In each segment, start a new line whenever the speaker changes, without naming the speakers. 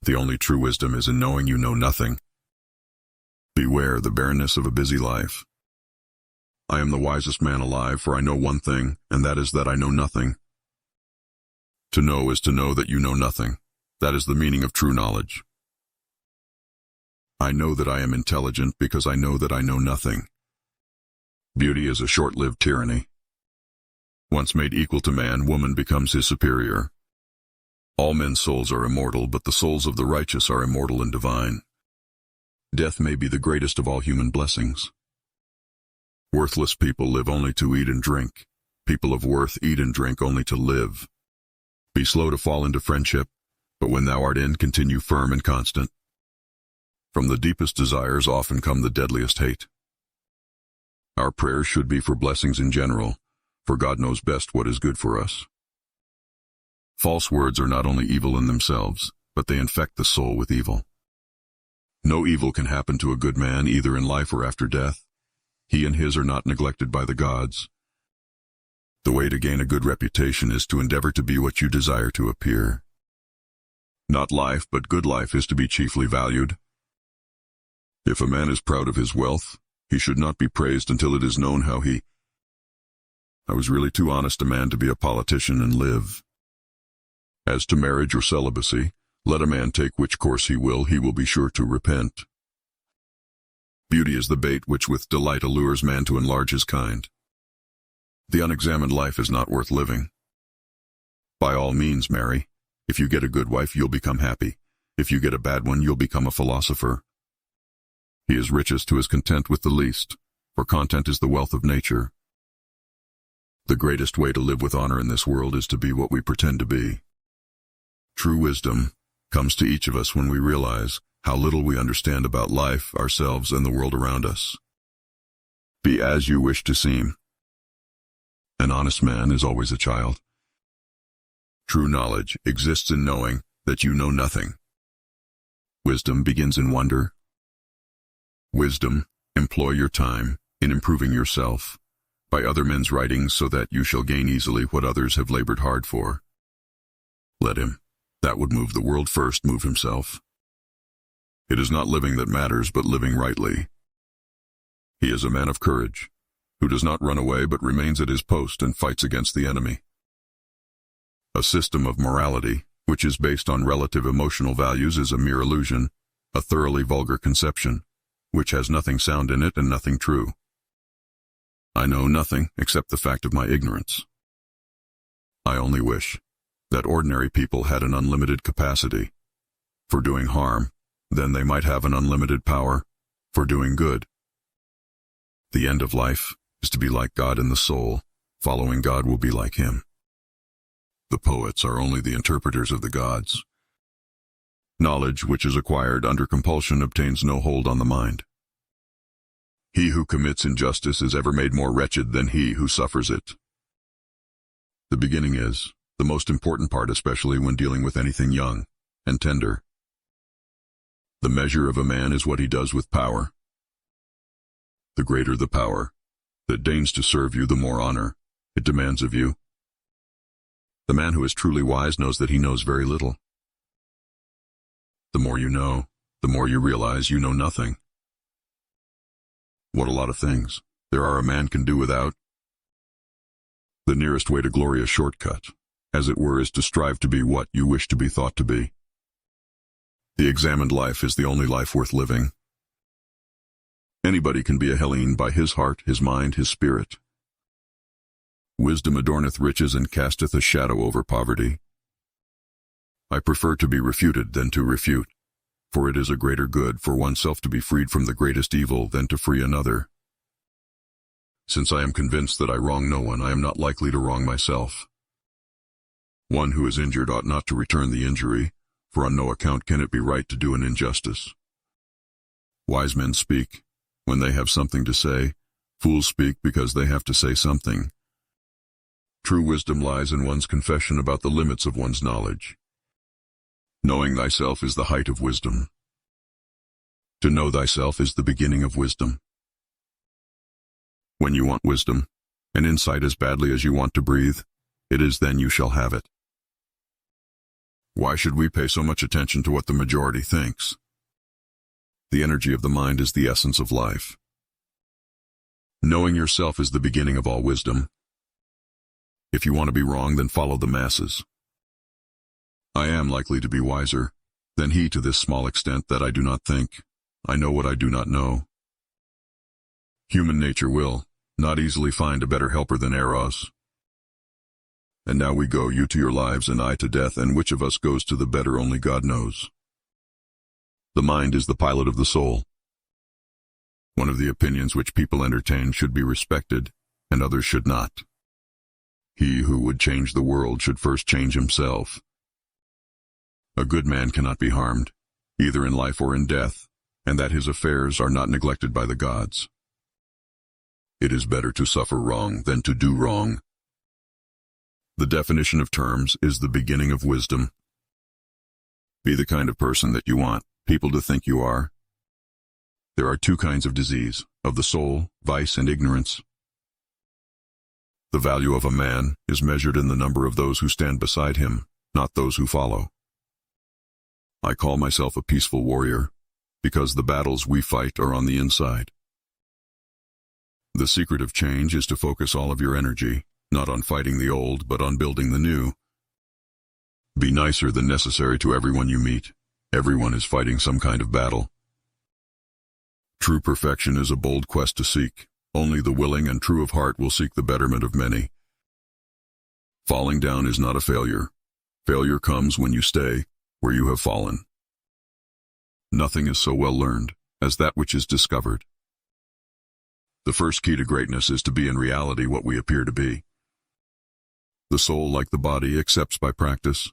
The only true wisdom is in knowing you know nothing. Beware the barrenness of a busy life. I am the wisest man alive, for I know one thing, and that is that I know nothing. To know is to know that you know nothing. That is the meaning of true knowledge. I know that I am intelligent because I know that I know nothing. Beauty is a short-lived tyranny. Once made equal to man, woman becomes his superior. All men's souls are immortal, but the souls of the righteous are immortal and divine. Death may be the greatest of all human blessings. Worthless people live only to eat and drink. People of worth eat and drink only to live. Be slow to fall into friendship, but when thou art in, continue firm and constant. From the deepest desires often come the deadliest hate. Our prayers should be for blessings in general, for God knows best what is good for us. False words are not only evil in themselves, but they infect the soul with evil. No evil can happen to a good man either in life or after death. He and his are not neglected by the gods. The way to gain a good reputation is to endeavor to be what you desire to appear. Not life, but good life is to be chiefly valued. If a man is proud of his wealth, he should not be praised until it is known how he... I was really too honest a man to be a politician and live. As to marriage or celibacy, let a man take which course he will be sure to repent. Beauty is the bait which with delight allures man to enlarge his kind. The unexamined life is not worth living. By all means marry. If you get a good wife, you'll become happy. If you get a bad one, you'll become a philosopher. He is richest who is content with the least, for content is the wealth of nature. The greatest way to live with honor in this world is to be what we pretend to be. True wisdom comes to each of us when we realize how little we understand about life, ourselves, and the world around us. Be as you wish to seem. An honest man is always a child. True knowledge exists in knowing that you know nothing. Wisdom begins in wonder. Wisdom, employ your time in improving yourself by other men's writings so that you shall gain easily what others have labored hard for. Let him, that would move the world, first move himself. It is not living that matters, but living rightly. He is a man of courage, who does not run away but remains at his post and fights against the enemy. A system of morality, which is based on relative emotional values, is a mere illusion, a thoroughly vulgar conception, which has nothing sound in it and nothing true. I know nothing except the fact of my ignorance. I only wish that ordinary people had an unlimited capacity for doing harm, then they might have an unlimited power for doing good. The end of life is to be like God in the soul. Following God will be like him. The poets are only the interpreters of the gods. Knowledge which is acquired under compulsion obtains no hold on the mind. He who commits injustice is ever made more wretched than he who suffers it. The beginning is the most important part, especially when dealing with anything young and tender. The measure of a man is what he does with power. The greater the power that deigns to serve you, the more honor it demands of you. The man who is truly wise knows that he knows very little. The more you know, the more you realize you know nothing. What a lot of things there are a man can do without. The nearest way to glory, a shortcut, as it were, is to strive to be what you wish to be thought to be. The examined life is the only life worth living. Anybody can be a Hellene by his heart, his mind, his spirit. Wisdom adorneth riches and casteth a shadow over poverty. I prefer to be refuted than to refute, for it is a greater good for oneself to be freed from the greatest evil than to free another. Since I am convinced that I wrong no one, I am not likely to wrong myself. One who is injured ought not to return the injury, for on no account can it be right to do an injustice. Wise men speak when they have something to say. Fools speak because they have to say something. True wisdom lies in one's confession about the limits of one's knowledge. Knowing thyself is the height of wisdom. To know thyself is the beginning of wisdom. When you want wisdom, and insight as badly as you want to breathe, it is then you shall have it. Why should we pay so much attention to what the majority thinks? The energy of the mind is the essence of life. Knowing yourself is the beginning of all wisdom. If you want to be wrong, then follow the masses. I am likely to be wiser than he to this small extent that I do not think. I know what I do not know. Human nature will not easily find a better helper than Eros. And now we go, you to your lives and I to death, and which of us goes to the better only God knows. The mind is the pilot of the soul. One of the opinions which people entertain should be respected, and others should not. He who would change the world should first change himself. A good man cannot be harmed, either in life or in death, and that his affairs are not neglected by the gods. It is better to suffer wrong than to do wrong. The definition of terms is the beginning of wisdom. Be the kind of person that you want people to think you are. There are two kinds of disease, of the soul, vice and ignorance. The value of a man is measured in the number of those who stand beside him, not those who follow. I call myself a peaceful warrior, because the battles we fight are on the inside. The secret of change is to focus all of your energy, not on fighting the old, but on building the new. Be nicer than necessary to everyone you meet. Everyone is fighting some kind of battle. True perfection is a bold quest to seek. Only the willing and true of heart will seek the betterment of many. Falling down is not a failure. Failure comes when you stay where you have fallen. Nothing is so well learned as that which is discovered. The first key to greatness is to be in reality what we appear to be. The soul, like the body, accepts by practice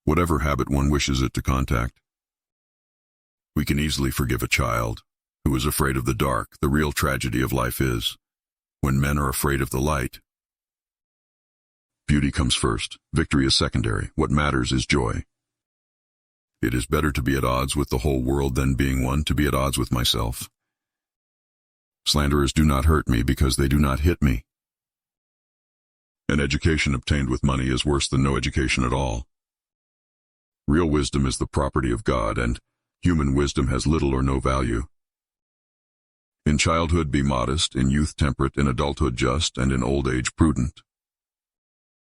whatever habit one wishes it to contact. We can easily forgive a child who is afraid of the dark. The real tragedy of life is when men are afraid of the light. Beauty comes first. Victory is secondary. What matters is joy. It is better to be at odds with the whole world than being one to be at odds with myself. Slanderers do not hurt me because they do not hit me. An education obtained with money is worse than no education at all. Real wisdom is the property of God, and human wisdom has little or no value. In childhood be modest, in youth temperate, in adulthood just, and in old age prudent.